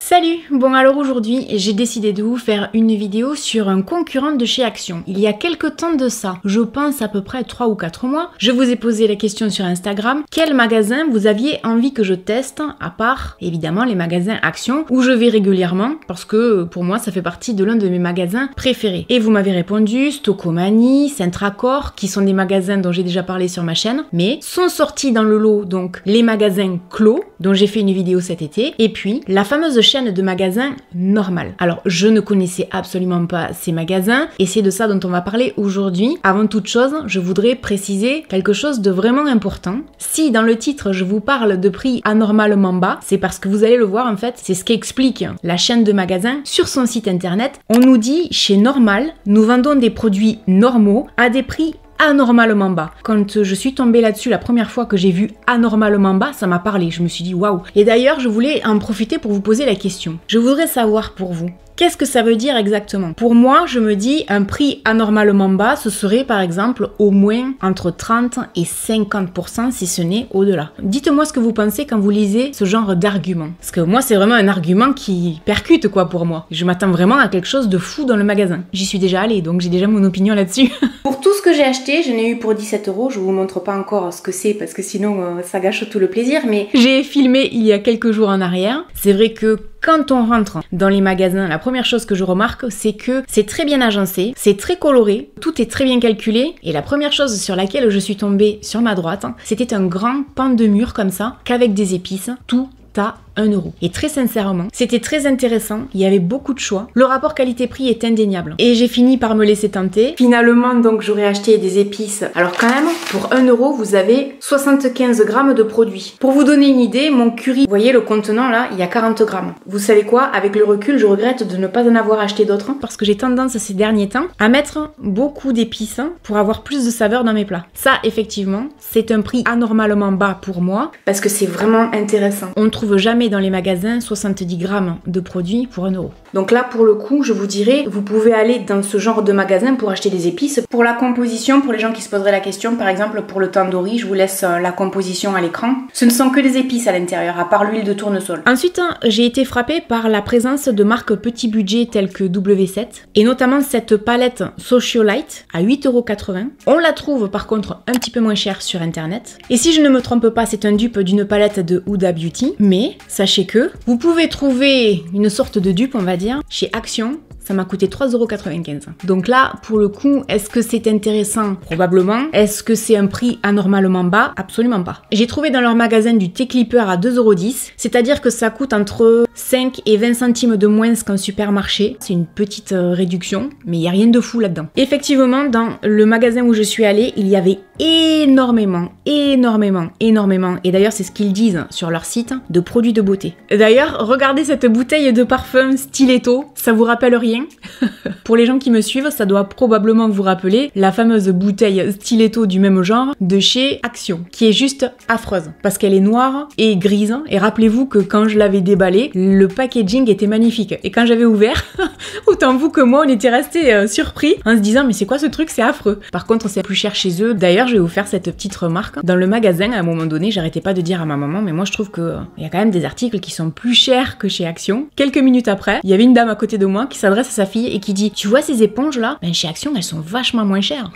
Salut! Bon alors aujourd'hui j'ai décidé de vous faire une vidéo sur un concurrent de chez Action. Il y a quelques temps de ça, je pense à peu près 3 ou 4 mois, je vous ai posé la question sur Instagram, quel magasin vous aviez envie que je teste, à part évidemment les magasins Action, où je vais régulièrement, parce que pour moi ça fait partie de l'un de mes magasins préférés. Et vous m'avez répondu Stocomanie, Centracor, qui sont des magasins dont j'ai déjà parlé sur ma chaîne, mais sont sortis dans le lot donc les magasins Clos, dont j'ai fait une vidéo cet été, et puis la fameuse chaîne de magasins Normal. Alors je ne connaissais absolument pas ces magasins et c'est de ça dont on va parler aujourd'hui. Avant toute chose, je voudrais préciser quelque chose de vraiment important. Si dans le titre je vous parle de prix anormalement bas, c'est parce que vous allez le voir en fait, c'est ce qu'explique la chaîne de magasins sur son site internet. On nous dit chez Normal, nous vendons des produits normaux à des prix anormalement bas. Quand je suis tombée là-dessus la première fois que j'ai vu anormalement bas, ça m'a parlé. Je me suis dit waouh. Et d'ailleurs, je voulais en profiter pour vous poser la question. Je voudrais savoir pour vous, qu'est-ce que ça veut dire exactement? Pour moi, je me dis un prix anormalement bas, ce serait par exemple au moins entre 30 et 50% si ce n'est au-delà. Dites-moi ce que vous pensez quand vous lisez ce genre d'argument. Parce que moi, c'est vraiment un argument qui percute quoi pour moi. Je m'attends vraiment à quelque chose de fou dans le magasin. J'y suis déjà allée, donc j'ai déjà mon opinion là-dessus. Pour tout ce que j'ai acheté, je n'ai eu pour 17 €. Je vous montre pas encore ce que c'est parce que sinon ça gâche tout le plaisir, mais j'ai filmé il y a quelques jours en arrière. C'est vrai que quand on rentre dans les magasins, la première chose que je remarque, c'est que c'est très bien agencé, c'est très coloré, tout est très bien calculé. Et la première chose sur laquelle je suis tombée sur ma droite, c'était un grand pan de mur comme ça, qu'avec des épices, tout à 1 €. Et très sincèrement, c'était très intéressant, il y avait beaucoup de choix. Le rapport qualité-prix est indéniable. Et j'ai fini par me laisser tenter. Finalement, donc, j'aurais acheté des épices. Alors quand même, pour 1 €, vous avez 75 grammes de produits. Pour vous donner une idée, mon curry, vous voyez le contenant là, il y a 40 grammes. Vous savez quoi? Avec le recul, je regrette de ne pas en avoir acheté d'autres parce que j'ai tendance ces derniers temps à mettre beaucoup d'épices pour avoir plus de saveur dans mes plats. Ça, effectivement, c'est un prix anormalement bas pour moi parce que c'est vraiment intéressant. On ne trouve jamais dans les magasins 70 grammes de produits pour 1 €. Donc là, pour le coup, je vous dirais, vous pouvez aller dans ce genre de magasin pour acheter des épices. Pour la composition, pour les gens qui se poseraient la question, par exemple pour le tandoori, je vous laisse la composition à l'écran. Ce ne sont que des épices à l'intérieur, à part l'huile de tournesol. Ensuite, j'ai été frappée par la présence de marques petit budget telles que W7, et notamment cette palette Socialite à 8,80 €. On la trouve par contre un petit peu moins chère sur internet. Et si je ne me trompe pas, c'est un dupe d'une palette de Huda Beauty, mais sachez que vous pouvez trouver une sorte de dupe, on va dire, chez Action. Ça m'a coûté 3,95 €. Donc là, pour le coup, est-ce que c'est intéressant? Probablement. Est-ce que c'est un prix anormalement bas? Absolument pas. J'ai trouvé dans leur magasin du thé clipper à 2,10 €, c'est-à-dire que ça coûte entre 5 et 20 centimes de moins qu'un supermarché. C'est une petite réduction, mais il n'y a rien de fou là-dedans. Effectivement, dans le magasin où je suis allée, il y avait énormément, et d'ailleurs c'est ce qu'ils disent sur leur site, de produits de beauté. D'ailleurs, regardez cette bouteille de parfum Stiletto, ça vous rappelle rien? Pour les gens qui me suivent, ça doit probablement vous rappeler la fameuse bouteille Stiletto du même genre de chez Action, qui est juste affreuse, parce qu'elle est noire et grise, et rappelez-vous que quand je l'avais déballée, le packaging était magnifique, et quand j'avais ouvert, autant vous que moi, on était restés surpris, en se disant mais c'est quoi ce truc, c'est affreux. Par contre, c'est plus cher chez eux. D'ailleurs, je vais vous faire cette petite remarque. Dans le magasin, à un moment donné, j'arrêtais pas de dire à ma maman, mais moi je trouve que il y a quand même des articles qui sont plus chers que chez Action. Quelques minutes après, il y avait une dame à côté de moi qui s'adresse à sa fille et qui dit: tu vois ces éponges là? Ben chez Action, elles sont vachement moins chères.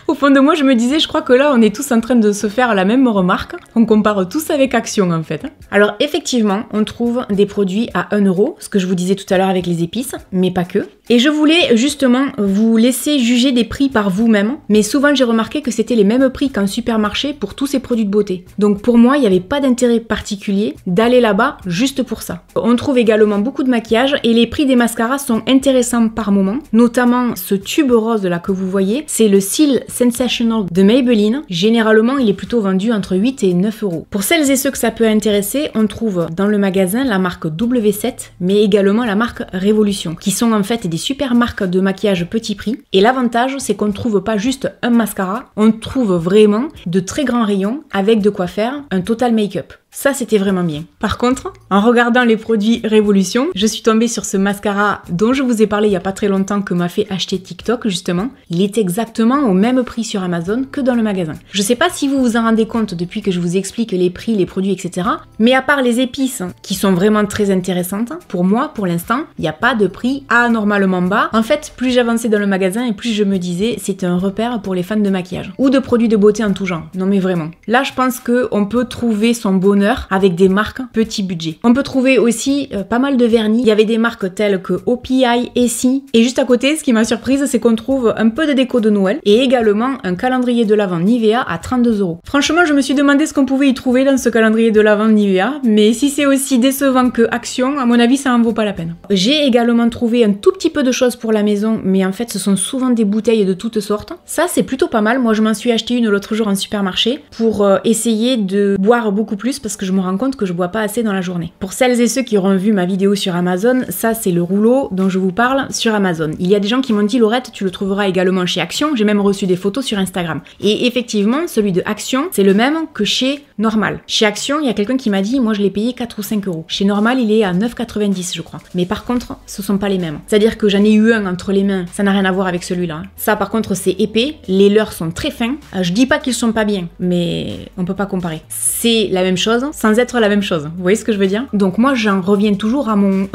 Au fond de moi, je me disais, je crois que là, on est tous en train de se faire la même remarque. On compare tous avec Action, en fait. Alors, effectivement, on trouve des produits à 1 €, ce que je vous disais tout à l'heure avec les épices, mais pas que. Et je voulais justement vous laisser juger des prix par vous-même, mais souvent j'ai remarqué que c'était les mêmes prix qu'en supermarché pour tous ces produits de beauté. Donc pour moi, il n'y avait pas d'intérêt particulier d'aller là-bas juste pour ça. On trouve également beaucoup de maquillage et les prix des mascaras sont intéressants par moment, notamment ce tube rose là que vous voyez, c'est le Seal Sensational de Maybelline. Généralement, il est plutôt vendu entre 8 et 9 €. Pour celles et ceux que ça peut intéresser, on trouve dans le magasin la marque W7, mais également la marque Révolution, qui sont en fait des super marques de maquillage petit prix. Et l'avantage, c'est qu'on ne trouve pas juste un mascara, on trouve vraiment de très grands rayons avec de quoi faire un total make-up. Ça, c'était vraiment bien. Par contre, en regardant les produits Révolution, je suis tombée sur ce mascara dont je vous ai parlé il y a pas très longtemps que m'a fait acheter TikTok, justement. Il est exactement au même prix sur Amazon que dans le magasin. Je sais pas si vous vous en rendez compte depuis que je vous explique les prix, les produits, etc. Mais à part les épices, qui sont vraiment très intéressantes, pour moi, pour l'instant, il n'y a pas de prix anormalement bas. En fait, plus j'avançais dans le magasin et plus je me disais, c'était un repère pour les fans de maquillage. Ou de produits de beauté en tout genre. Non mais vraiment. Là, je pense qu'on peut trouver son bonheur avec des marques petit budget. On peut trouver aussi pas mal de vernis. Il y avait des marques telles que OPI, Essie. Et juste à côté, ce qui m'a surprise, c'est qu'on trouve un peu de déco de Noël et également un calendrier de l'Avent Nivea à 32 €. Franchement, je me suis demandé ce qu'on pouvait y trouver dans ce calendrier de l'Avent Nivea, mais si c'est aussi décevant que Action, à mon avis, ça en vaut pas la peine. J'ai également trouvé un tout petit peu de choses pour la maison, mais en fait, ce sont souvent des bouteilles de toutes sortes. Ça, c'est plutôt pas mal. Moi, je m'en suis acheté une l'autre jour en supermarché pour essayer de boire beaucoup plus parce que je me rends compte que je bois pas assez dans la journée. Pour celles et ceux qui auront vu ma vidéo sur Amazon, ça c'est le rouleau dont je vous parle sur Amazon. Il y a des gens qui m'ont dit Laurette, tu le trouveras également chez Action, j'ai même reçu des photos sur Instagram. Et effectivement, celui de Action, c'est le même que chez Normal. Chez Action, il y a quelqu'un qui m'a dit, moi je l'ai payé 4 ou 5 €. Chez Normal, il est à 9,90 je crois. Mais par contre, ce sont pas les mêmes. C'est-à-dire que j'en ai eu un entre les mains, ça n'a rien à voir avec celui-là. Ça par contre, c'est épais, les leurs sont très fins. Je dis pas qu'ils sont pas bien, mais on peut pas comparer. C'est la même chose sans être la même chose. Vous voyez ce que je veux dire? Donc moi, j'en reviens toujours à mon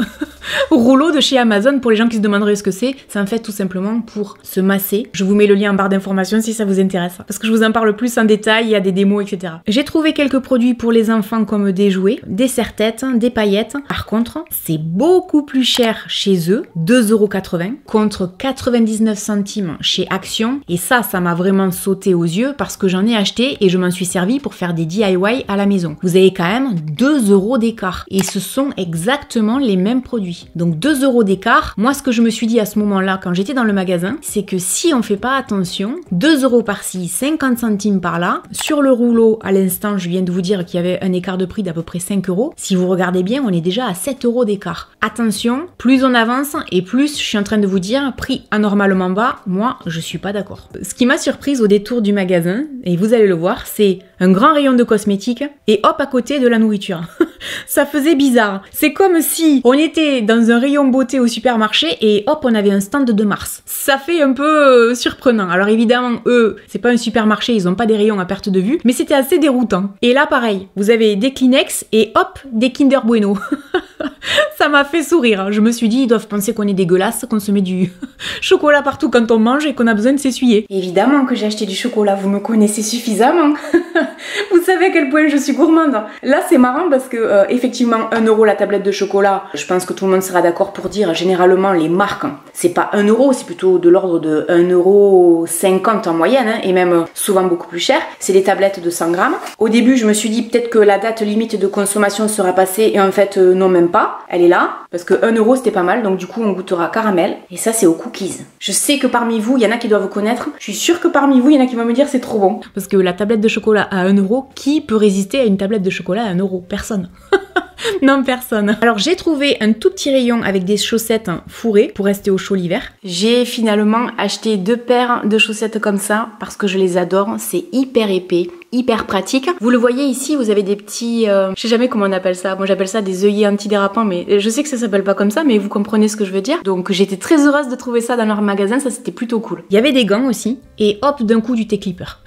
rouleau de chez Amazon. Pour les gens qui se demanderaient ce que c'est en fait tout simplement pour se masser. Je vous mets le lien en barre d'informations si ça vous intéresse. Parce que je vous en parle plus en détail, il y a des démos, etc. J'ai trouvé quelques produits pour les enfants comme des jouets, des serre-têtes, des paillettes. Par contre, c'est beaucoup plus cher chez eux, 2,80 € contre 99 centimes chez Action. Et ça m'a vraiment sauté aux yeux parce que j'en ai acheté et je m'en suis servi pour faire des DIY à la maison. Vous avez quand même 2 € d'écart. Et ce sont exactement les mêmes produits. Donc 2 € d'écart. Moi, ce que je me suis dit à ce moment-là, quand j'étais dans le magasin, c'est que si on fait pas attention, 2 € par-ci, 50 centimes par-là, sur le rouleau, à l'instant, je viens de vous dire qu'il y avait un écart de prix d'à peu près 5 €. Si vous regardez bien, on est déjà à 7 € d'écart. Attention, plus on avance et plus je suis en train de vous dire, prix anormalement bas, moi, je suis pas d'accord. Ce qui m'a surprise au détour du magasin, et vous allez le voir, c'est un grand rayon de cosmétiques et hop à côté de la nourriture. Ça faisait bizarre. C'est comme si on était dans un rayon beauté au supermarché et hop, on avait un stand de Mars. Ça fait un peu surprenant. Alors évidemment, eux, c'est pas un supermarché, ils ont pas des rayons à perte de vue, mais c'était assez déroutant. Et là, pareil, vous avez des Kleenex et hop, des Kinder Bueno. Ça m'a fait sourire. Je me suis dit, ils doivent penser qu'on est dégueulasse, qu'on se met du chocolat partout quand on mange et qu'on a besoin de s'essuyer. Évidemment que j'ai acheté du chocolat, vous me connaissez suffisamment. Vous savez à quel point je suis gourmande. Là, c'est marrant parce que, effectivement, 1 € la tablette de chocolat, je pense que tout le monde sera d'accord pour dire, généralement, les marques, c'est pas 1 €, c'est plutôt de l'ordre de 1,50 € en moyenne, hein, et même souvent beaucoup plus cher. C'est des tablettes de 100 grammes. Au début, je me suis dit peut-être que la date limite de consommation sera passée, et en fait, non, même pas. Elle est là, parce que 1 € c'était pas mal, donc du coup, on goûtera caramel. Et ça, c'est aux cookies. Je sais que parmi vous, il y en a qui doivent connaître. Je suis sûre que parmi vous, il y en a qui vont me dire c'est trop bon. Parce que la tablette de chocolat à 1 €, qui peut résister à une tablette de chocolat à 1 €? Personne. Non, personne. Alors j'ai trouvé un tout petit rayon avec des chaussettes fourrées pour rester au chaud l'hiver. J'ai finalement acheté 2 paires de chaussettes comme ça parce que je les adore. C'est hyper épais, hyper pratique. Vous le voyez ici, vous avez des petits... je sais jamais comment on appelle ça. Moi j'appelle ça des œillets antidérapants, mais je sais que ça s'appelle pas comme ça, mais vous comprenez ce que je veux dire. Donc j'étais très heureuse de trouver ça dans leur magasin, ça c'était plutôt cool. Il y avait des gants aussi, et hop, d'un coup du T-Clipper.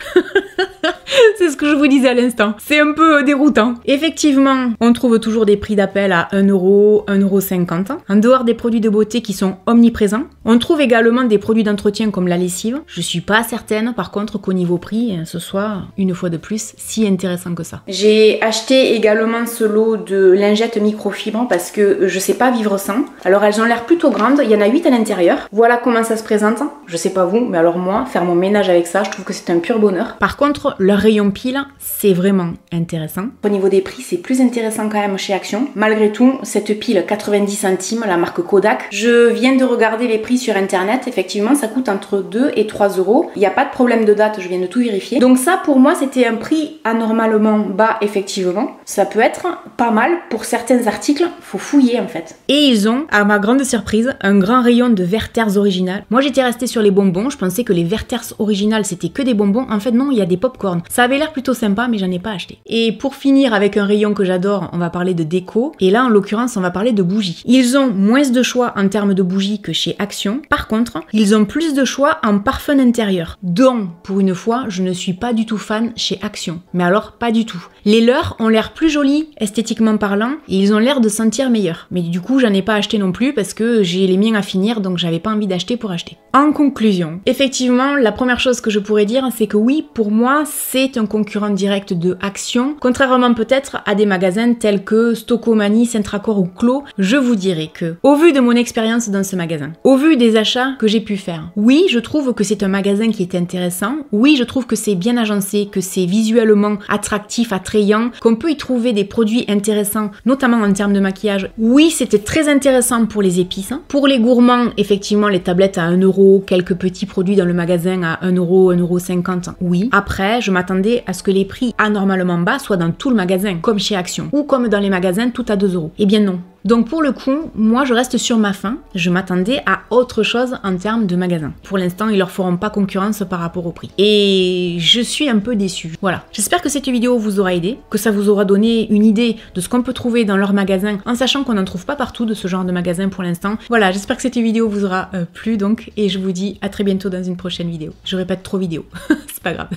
C'est ce que je vous disais à l'instant. C'est un peu déroutant. Effectivement, on trouve toujours des prix d'appel à 1 €, 1,50 €. En dehors des produits de beauté qui sont omniprésents, on trouve également des produits d'entretien comme la lessive. Je suis pas certaine, par contre, qu'au niveau prix, ce soit, une fois de plus, si intéressant que ça. J'ai acheté également ce lot de lingettes microfibre parce que je sais pas vivre sans. Alors elles ont l'air plutôt grandes, il y en a 8 à l'intérieur. Voilà comment ça se présente. Je sais pas vous, mais alors moi, faire mon ménage avec ça, je trouve que c'est un pur bonheur. Par contre, leur rayon pile, c'est vraiment intéressant. Au niveau des prix, c'est plus intéressant quand même chez Action. Malgré tout, cette pile 90 centimes, la marque Kodak. Je viens de regarder les prix sur internet. Effectivement, ça coûte entre 2 et 3 €. Il n'y a pas de problème de date, je viens de tout vérifier. Donc ça, pour moi, c'était proposer un prix anormalement bas, effectivement, ça peut être pas mal pour certains articles, faut fouiller en fait. Et ils ont, à ma grande surprise, un grand rayon de Werther's original. Moi j'étais restée sur les bonbons, je pensais que les Werther's original c'était que des bonbons, en fait non, il y a des pop-corn. Ça avait l'air plutôt sympa mais j'en ai pas acheté. Et pour finir avec un rayon que j'adore, on va parler de déco, et là en l'occurrence on va parler de bougies. Ils ont moins de choix en termes de bougies que chez Action, par contre, ils ont plus de choix en parfum intérieur. Donc, pour une fois, je ne suis pas du tout fan chez Action. Mais alors, pas du tout. Les leurs ont l'air plus jolis, esthétiquement parlant, et ils ont l'air de sentir meilleurs. Mais du coup, j'en ai pas acheté non plus parce que j'ai les miens à finir, donc j'avais pas envie d'acheter pour acheter. En conclusion, effectivement, la première chose que je pourrais dire, c'est que oui, pour moi, c'est un concurrent direct de Action, contrairement peut-être à des magasins tels que Stocomanie, Centracor ou Clos. Je vous dirais que, au vu de mon expérience dans ce magasin, au vu des achats que j'ai pu faire, oui, je trouve que c'est un magasin qui est intéressant, oui, je trouve que c'est bien agencé, que c'est visuellement attractif, attrayant, qu'on peut y trouver des produits intéressants, notamment en termes de maquillage. Oui, c'était très intéressant pour les épices. Pour les gourmands, effectivement, les tablettes à 1 €, quelques petits produits dans le magasin à 1 €, 1,50 €, oui. Après, je m'attendais à ce que les prix anormalement bas soient dans tout le magasin, comme chez Action, ou comme dans les magasins tout à 2 €. Eh bien non. Donc pour le coup, moi je reste sur ma faim, je m'attendais à autre chose en termes de magasin. Pour l'instant, ils leur feront pas concurrence par rapport au prix. Et je suis un peu déçue. Voilà. J'espère que cette vidéo vous aura aidé, que ça vous aura donné une idée de ce qu'on peut trouver dans leur magasin, en sachant qu'on n'en trouve pas partout de ce genre de magasin pour l'instant. Voilà, j'espère que cette vidéo vous aura plu donc, et je vous dis à très bientôt dans une prochaine vidéo. Je répète trop vidéo, c'est pas grave.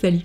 Salut.